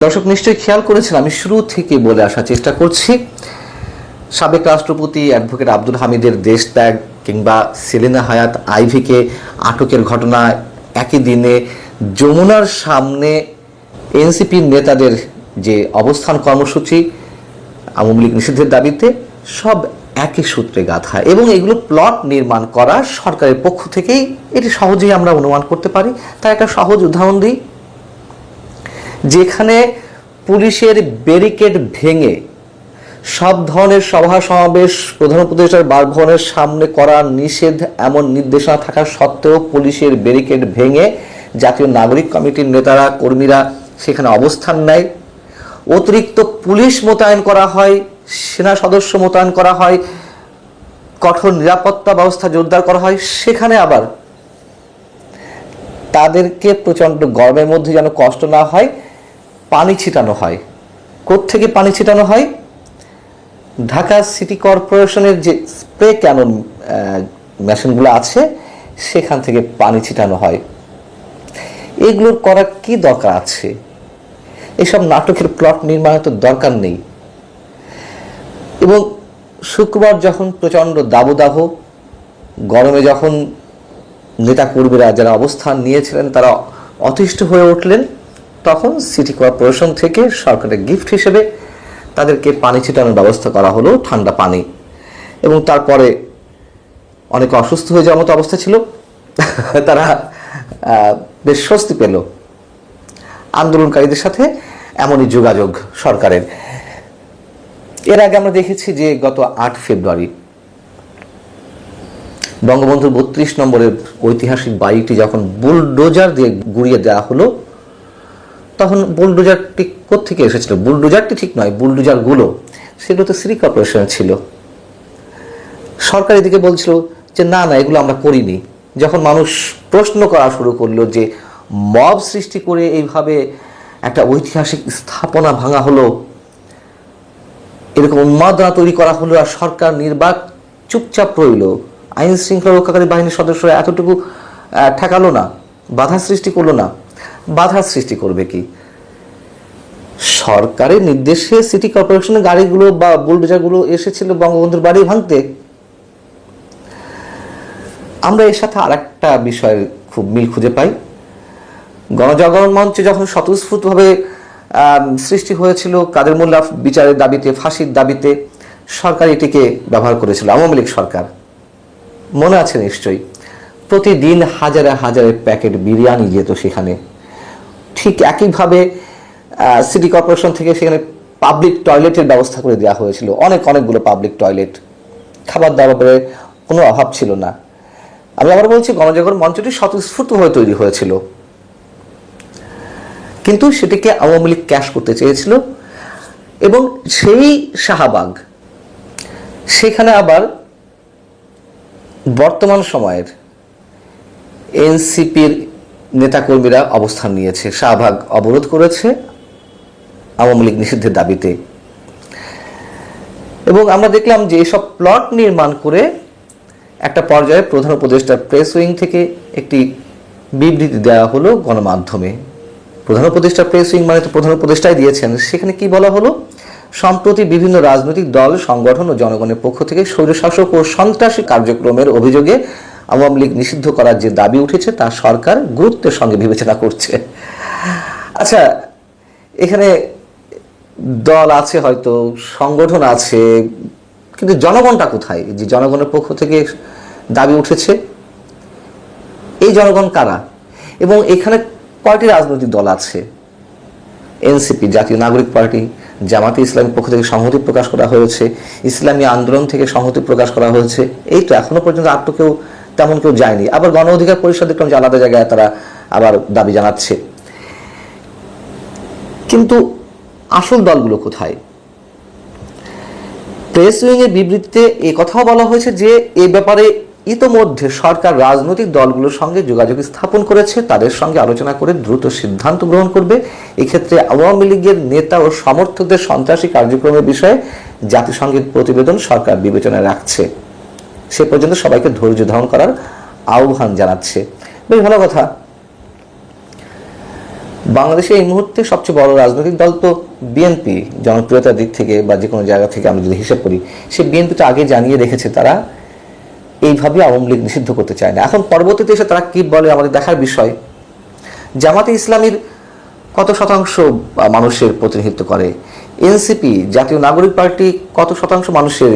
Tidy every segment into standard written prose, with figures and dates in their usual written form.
দর্শক নিশ্চয়ই খেয়াল করেছেন, আমি শুরু থেকে বলে আসার চেষ্টা করছি, সাবেক রাষ্ট্রপতি অ্যাডভোকেট আব্দুল হামিদের দেশত্যাগ কিংবা সেলিনা হায়াৎ আইভীকে আটকের ঘটনা, একই দিনে যমুনার সামনে এনসিপির নেতাদের যে অবস্থান কর্মসূচি আওয়ামী লীগ নিষিদ্ধের দাবিতে, সব একই সূত্রে গাঁথা এবং এগুলো প্লট নির্মাণ করা সরকারের পক্ষ থেকেই। এটি সহজেই আমরা অনুমান করতে পারি। তার একটা সহজ উদাহরণ দিই। যেখানে পুলিশের ব্যারিকেড ভেঙে সব ধরনের সভা সমাবেশ প্রধান উপদেষ্টার বাসভবনের সামনে করা নিষেধ এমন নির্দেশনা থাকা সত্ত্বেও পুলিশের ব্যারিকেড ভেঙে জাতীয় নাগরিক কমিটির নেতারা কর্মীরা সেখানে অবস্থান নেয়, অতিরিক্ত পুলিশ মোতায়েন করা হয়, সেনা সদস্য মোতায়েন করা হয়, কঠোর নিরাপত্তা ব্যবস্থা জোরদার করা হয়। সেখানে আবার তাদেরকে প্রচণ্ড গরমের মধ্যে যেন কষ্ট না হয় পানি ছিটানো হয়। কোত্থেকে পানি ছিটানো হয়? ঢাকা সিটি কর্পোরেশনের যে স্প্রে ক্যানন মেশিনগুলো আছে সেখান থেকে পানি ছিটানো হয়। এগুলোর করার কি দরকার আছে? এসব নাটকের প্লট নির্মাণের তো দরকার নেই। এবং শুক্রবার যখন প্রচণ্ড দাবদাহ গরমে যখন নেতাকর্মীরা যারা অবস্থান নিয়েছিলেন তারা অতিষ্ঠ হয়ে উঠলেন, তখন সিটি কর্পোরেশন থেকে সরকারের গিফট হিসেবে তাদেরকে পানি ছিটানোর ব্যবস্থা করা হলো, ঠান্ডা পানি। এবং তারপরে অনেকে অসুস্থ হয়ে যাওয়ার মতো অবস্থা ছিল, তারা বেশ স্বস্তি পেল। আন্দোলনকারীদের সাথে এমনই যোগাযোগ সরকারের। এর আগে আমরা দেখেছি যে গত 8 ফেব্রুয়ারি বঙ্গবন্ধুর 32 নম্বরের ঐতিহাসিক বাড়িটি যখন বুলডোজার দিয়ে গুড়িয়ে দেওয়া হলো, তখন বুলডোজারটি কোত্থেকে এসেছিল? বুলডোজারটি ঠিক নয়, বুলডোজারগুলো সেগুলো তো সিটি কর্পোরেশন ছিল। সরকার এদিকে বলছিল যে না না, এগুলো আমরা করিনি। যখন মানুষ প্রশ্ন করা শুরু করলো যে মব সৃষ্টি করে এইভাবে একটা ঐতিহাসিক স্থাপনা ভাঙা হলো, এরকম উন্মাদনা তৈরি করা হলো, আর সরকার নির্বাক চুপচাপ রইল, আইন শৃঙ্খলা রক্ষাকারী বাহিনীর সদস্যরা এতটুকু ঠেকালো না, বাধা সৃষ্টি করলো না। বাধা সৃষ্টি করবে কি? সরকারের নির্দেশে সিটি কর্পোরেশনের গাড়িগুলো বা বুলডোজারগুলো এসেছিল বঙ্গবন্ধুর বাড়ি ভাঙতে। আমরা এর সাথে আর একটা বিষয়ের খুব মিল খুঁজে পাই। গণজাগরণ মঞ্চে যখন স্বতঃস্ফূর্তভাবে সৃষ্টি হয়েছিল কাদের মোল্লা বিচারের দাবিতে, ফাঁসির দাবিতে, সরকার এটিকে ব্যবহার করেছিল, আওয়ামী লীগ সরকার। মনে আছে নিশ্চয়ই, প্রতিদিন হাজারে হাজারে প্যাকেট বিরিয়ানি যেত সেখানে। ঠিক একইভাবে সিটি কর্পোরেশন থেকে সেখানে পাবলিক টয়লেটের ব্যবস্থা করে দেওয়া হয়েছিল, অনেকগুলো পাবলিক টয়লেট। খাবার দাবারের কোনো অভাব ছিল না। আমি আবার বলছি, গণজাগরণ মঞ্চটি স্বতঃস্ফূর্তভাবে তৈরি হয়েছিল, কিন্তু সেটিকে আওয়ামী লীগ ক্যাশ করতে চেয়েছিল। এবং সেই শাহবাগ, সেখানে আবার বর্তমান সময়ের এনসিপির নেতাকর্মীরা অবস্থান নিয়েছে, শাহবাগ অবরোধ করেছে আওয়ামী লীগ নিষিদ্ধের দাবিতে। এবং আমরা দেখলাম যে এসব প্লট নির্মাণ করে একটা পর্যায়ে প্রধান উপদেষ্টার প্রেস উইং থেকে একটি বিবৃতি দেওয়া হলো গণমাধ্যমে। প্রধান উপদেষ্টার প্রেস উইং মানে তো প্রধান উপদেষ্টাই দিয়েছেন। সেখানে কি বলা হলো? সম্প্রতি বিভিন্ন রাজনৈতিক দল, সংগঠন ও জনগণের পক্ষ থেকে স্বৈরশাসক ও সন্ত্রাসী কার্যক্রমের অভিযোগে আওয়ামী লীগ নিষিদ্ধ করার যে দাবি উঠেছে তা সরকার গুরুত্বের সঙ্গে বিবেচনা করছে। আচ্ছা, এখানে দল আছে, হয়তো সংগঠন আছে, কিন্তু জনগণটা কোথায়? যে জনগণের পক্ষ থেকে দাবি উঠেছে, এই জনগণ কারা? এবং এখানে কয়টি রাজনৈতিক দল আছে? এনসিপি, জাতীয় নাগরিক পার্টি, জামাতে ইসলামের পক্ষ থেকে সংহতি প্রকাশ করা হয়েছে, ইসলামী আন্দোলন থেকে সংহতি প্রকাশ করা হয়েছে। এই তো এখনো পর্যন্ত আর তো তেমন কেউ যায়নি। আবার গণ অধিকার পরিষদ দেখলাম যে আলাদা জায়গায় তারা আবার দাবি জানাচ্ছে। কিন্তু আসল দলগুলো কোথায়? প্রেস উইং এর বিবৃতিতে এ কথাও বলা হয়েছে যে এ ব্যাপারে ইতোমধ্যে সরকার রাজনৈতিক দলগুলোর সঙ্গে যোগাযোগ স্থাপন করেছে, তাদের সঙ্গে আলোচনা করে দ্রুত সিদ্ধান্ত গ্রহণ করবে। এক্ষেত্রে আওয়ামী লীগের নেতা ও সমর্থকদের সন্ত্রাসী কার্যক্রমের বিষয়ে জাতিসংঘের প্রতিবেদন সরকার বিবেচনায় রাখছে। সে পর্যন্ত সবাইকে ধৈর্য ধারণ করার আহ্বান জানাচ্ছে। বেশ ভালো কথা। বাংলাদেশে এই মুহূর্তে সবচেয়ে বড় রাজনৈতিক দল তো বিএনপি, জনপ্রিয়তার দিক থেকে বা যে কোনো জায়গা থেকে আমরা যদি হিসাব করি, সে বিএনপি তো আগে জানিয়ে রেখেছে তারা এইভাবে আওয়ামী লীগ নিষিদ্ধ করতে চায় না। এখন পরবর্তীতে এসে তারা কি বলে আমাদের দেখার বিষয়। জামাতে ইসলামীর কত শতাংশ মানুষের প্রতিনিধিত্ব করে, এনসিপি জাতীয় নাগরিক পার্টি কত শতাংশ মানুষের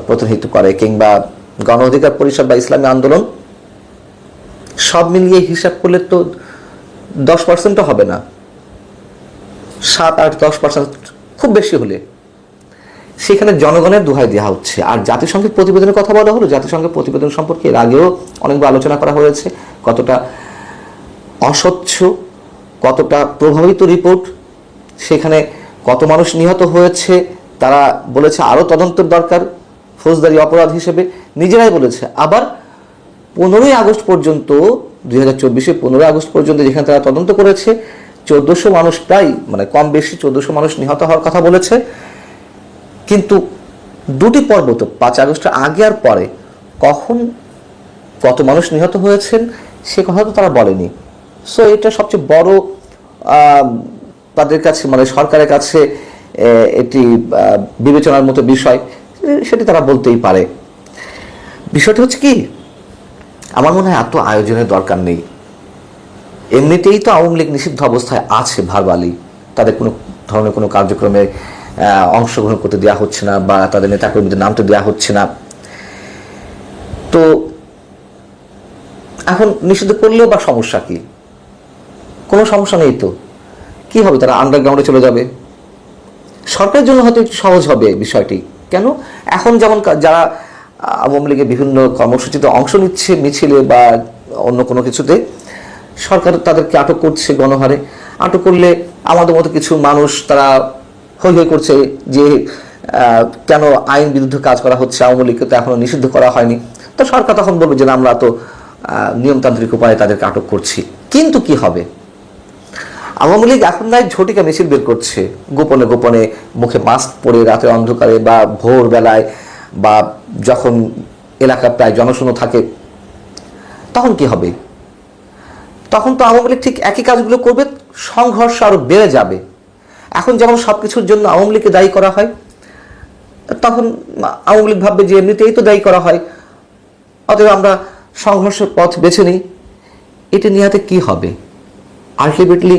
প্রতিনিধিত্ব করে, কিংবা গণ অধিকার পরিষদ বা ইসলামী আন্দোলন, সব মিলিয়ে হিসাব করলে তো 10% হবে না, 7-8-10% খুব বেশি হলে। সেখানে জনগণের দোহাই দেওয়া হচ্ছে। আর জাতিসংঘের প্রতিবেদনের কথা বলা হলো, জাতিসংঘের প্রতিবেদন সম্পর্কে এর আগেও অনেকবার আলোচনা করা হয়েছে, কতটা অস্বচ্ছ, কতটা প্রভাবিত রিপোর্ট, সেখানে কত মানুষ নিহত হয়েছে, তারা বলেছে আরও তদন্তের দরকার ফৌজদারি অপরাধ হিসেবে, নিজেরাই বলেছে। আবার 15ই আগস্ট পর্যন্ত, 2024 15ই আগস্ট পর্যন্ত যেখানে তারা তদন্ত করেছে, 1400 মানুষ, প্রায় মানে কম বেশি 1400 মানুষ নিহত হওয়ার কথা বলেছে। কিন্তু দুটি পর্ব তো 5 আগস্টের আগে আর পরে কখন কত মানুষ নিহত হয়েছেন সে কথা তো তারা বলেনি। সো এটা সবচেয়ে বড় তাদের কাছে, মানে সরকারের কাছে এটি বিবেচনার মতো বিষয়, সেটি তারা বলতেই পারে। বিষয়টা হচ্ছে কি, আমার মনে হয় এত আয়োজনের দরকার নেই। এমনিতেই তো আওয়ামী লীগ নিষিদ্ধ অবস্থায় আছে ভার্বালি, তাদের কোনো ধরনের কোনো কার্যক্রমে অংশগ্রহণ করতে দেওয়া হচ্ছে না, বা তাদের নেতাকর্মীদের নামতে দেওয়া হচ্ছে না। তো এখন নিষিদ্ধ করলেও বা সমস্যা কি? কোনো সমস্যা নেই তো। কি হবে, তারা আন্ডারগ্রাউন্ডে চলে যাবে। সরকারের জন্য হয়তো একটু সহজ হবে বিষয়টি। কেন, এখন যেমন যারা আওয়ামী লীগের বিভিন্ন কর্মসূচিতে অংশ নিচ্ছে, মিছিলে বা অন্য কোনো কিছুতে, সরকার তাদেরকে আটক করছে গণহারে। আটক করলে আমাদের মতো কিছু মানুষ তারা হৈ হৈ করছে যে কেন আইন বিরুদ্ধ কাজ করা হচ্ছে, আওয়ামী লীগকে তো এখনো নিষিদ্ধ করা হয়নি। তো সরকার তখন বলবে যে আমরা তো নিয়মতান্ত্রিক উপায়ে তাদেরকে আটক করছি। কিন্তু কি হবে, আওয়ামী লীগ এখন নাই ঝটিকা মিছিল বের করছে, গোপনে গোপনে মুখে মাস্ক পরে রাতের অন্ধকারে বা ভোরবেলায়, বা যখন এলাকা প্রায় জনশূন্য থাকে, তখন কি হবে? তখন তো আওয়ামী লীগ ঠিক একই কাজগুলো করবে, সংঘর্ষ আরো বেড়ে যাবে। এখন যেমন সবকিছুর জন্য আওয়ামী লীগকে দায়ী করা হয়, তখন আওয়ামী লীগ ভাববে যে এমনিতেই তো দায়ী করা হয়, অতএব আমরা সংঘর্ষের পথ বেছে নিই। এটা নিয়ে কি হবে? আলটিমেটলি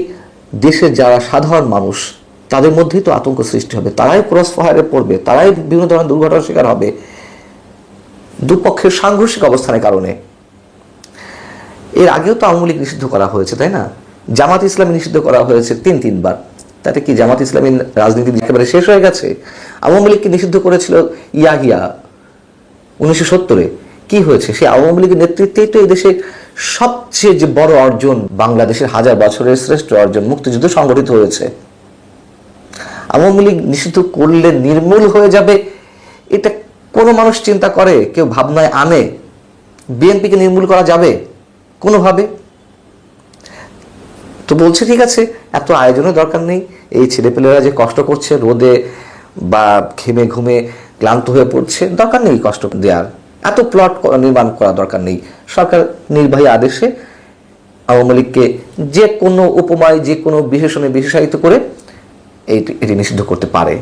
দেশের যারা সাধারণ মানুষ, তাদের মধ্যেই তো আতঙ্ক সৃষ্টি হবে, তারাই ক্রস ফায়ারে পড়বে, তারাই বিভিন্ন ধরনের দুর্ঘটনার শিকার হবে দুপক্ষের সাংঘর্ষিক অবস্থানের কারণে। এর আগেও তো আওয়ামী লীগ নিষিদ্ধ করা হয়েছে, তাই না? জামাত ইসলামী নিষিদ্ধ করা হয়েছে 3-3 বার। তাতে কি জামাত ইসলামী রাজনীতি একেবারে শেষ হয়ে গেছে? আওয়ামী লীগকে নিষিদ্ধ করেছিল ইয়াহিয়া 1970-এ। কি হয়েছে? সেই আওয়ামী লীগের নেতৃত্বেই তো এই দেশে সবচেয়ে যে বড় অর্জন, বাংলাদেশের 1000 বছরের শ্রেষ্ঠ অর্জন, মুক্তিযুদ্ধ সংগঠিত হয়েছে। আওয়ামী লীগ নিষিদ্ধ করলে নির্মূল হয়ে যাবে, এটা কোনো মানুষ চিন্তা করে, কেউ ভাবনায় আনে? বিএনপিকে নির্মূল করা যাবে কোনোভাবে? তো বলছে ঠিক আছে, এত আয়োজনের দরকার নেই, এই ছেলেপেলেরা যে কষ্ট করছে রোদে বা ঘেমে ঘুমে ক্লান্ত হয়ে পড়ছে, দরকার নেই কষ্ট দেওয়ার, এত প্লট নির্মাণ করা দরকার নেই। সরকার নির্বাহী আদেশে আওয়ামী লীগকে যে কোনো উপমায়, যে কোনো বিশেষণে বিশেষায়িত করে এটি নিষিদ্ধ করতে পারে।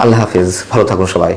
আল্লাহ হাফেজ, ভালো থাকুন সবাই।